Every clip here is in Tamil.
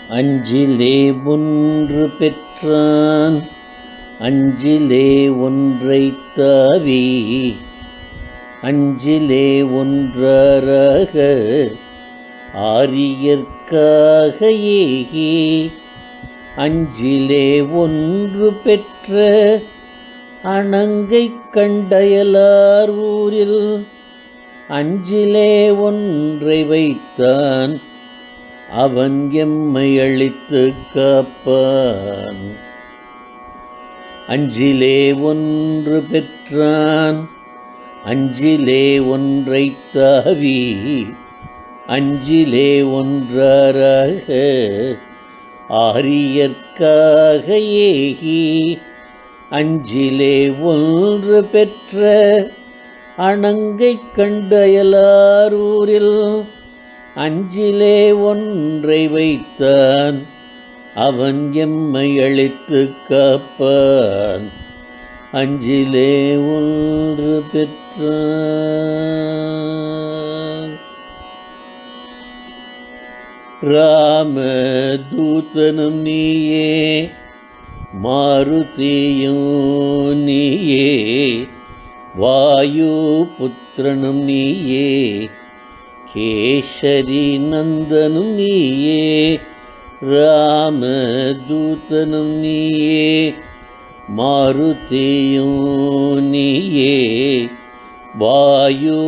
அஞ்சிலே ஒன்று பெற்றான் அஞ்சிலே ஒன்றைத் தாவி அஞ்சிலே ஒன்றராக ஆரியர்க்காக ஏகி அஞ்சிலே ஒன்று பெற்ற அணங்கைக் கண்டயலார் ஊரில் அஞ்சிலே ஒன்றை வைத்தான் அவன் எம்மை அழித்து காப்பான். அஞ்சிலே ஒன்று பெற்றான் அஞ்சிலே ஒன்றைத் தாவி அஞ்சிலே ஒன்றராக ஆரியர்க்காக ஏகி அஞ்சிலே ஒன்று பெற்ற அணங்கைக் கண்டயலார் ஊரில் அஞ்சிலே ஒன்றை வைத்தான் அவன் எம்மை அழித்து காப்பான். அஞ்சிலே ஒன்று பெற்றான். ராமதூதனும் நீயே மாருதியும் நீயே வாயு புத்திரனும் நீயே கேசரி நந்தனும் நீயே ராமதூதனும் நீயே மாருதியும் நீயே வாயு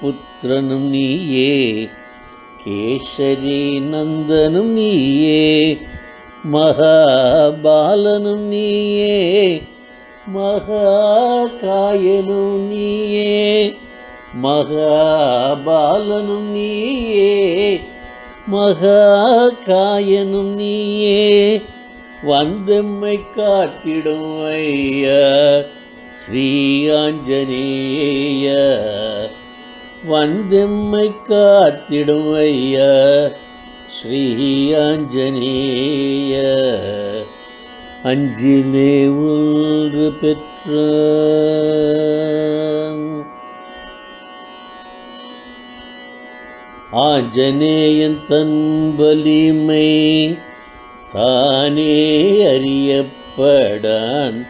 புத்திரனும் நீயே கேசரி நந்தனும் நீயே மகாபாலனும் நீயே மகாகாயனும் நீயே மகாபாலனும் நீயே மகாகாயனும் நீயே வந்தெம்மை காத்திடும் ஐயா ஸ்ரீ ஆஞ்சநேய வந்தெம்மை காத்திடும் ஐயா ஸ்ரீ ஆஞ்சநேய அஞ்சிலே ஒன்று பெற்றான். ஆஞ்சநேயன் தன் வலிமை தானே அறியப்படான்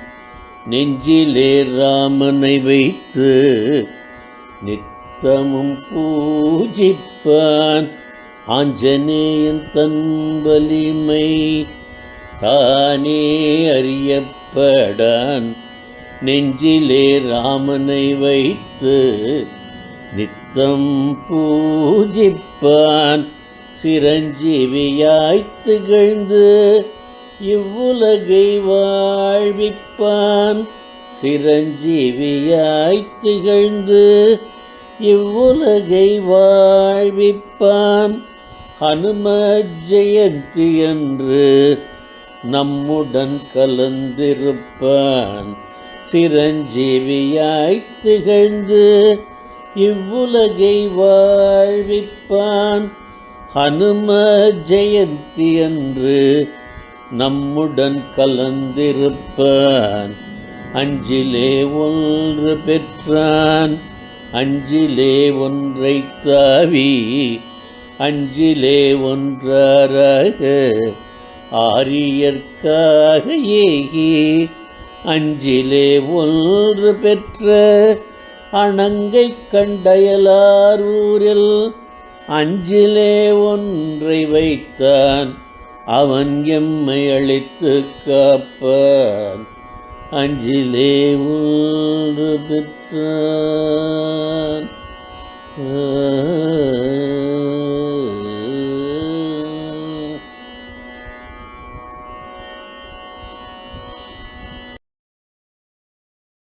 நெஞ்சிலே ராமனை வைத்து நித்தமும் பூஜிப்பான். ஆஞ்சநேயன் தன் வலிமை தானே அறியப்படான் நெஞ்சிலே ராமனை வைத்து நித்தம் பூஜிப்பான். சிரஞ்சீவியாய்த் திகழ்ந்து இவ்வுலகை வாழ்விப்பான். சிரஞ்சீவியாய்த் திகழ்ந்து இவ்வுலகை வாழ்விப்பான். ஹனும ஜெயந்தி என்று நம்முடன் கலந்திருப்பான். சிரஞ்சீவியாய்த் திகழ்ந்து இவ்வுலகை வாழ்விப்பான். ஹனும ஜெயந்தி என்று நம்முடன் கலந்திருப்பான். அஞ்சிலே ஒன்று பெற்றான் அஞ்சிலே ஒன்றைத் தாவி அஞ்சிலே ஒன்றராக ஆரியர்க்காக ஏகி அஞ்சிலே ஒன்று பெற்ற அணங்கைக் கண்டயலார் ஊரில் அஞ்சிலே ஒன்றை வைத்தான் அவன் எம்மை அழித்து காப்பான். அஞ்சிலே ஒன்று பெற்றான்.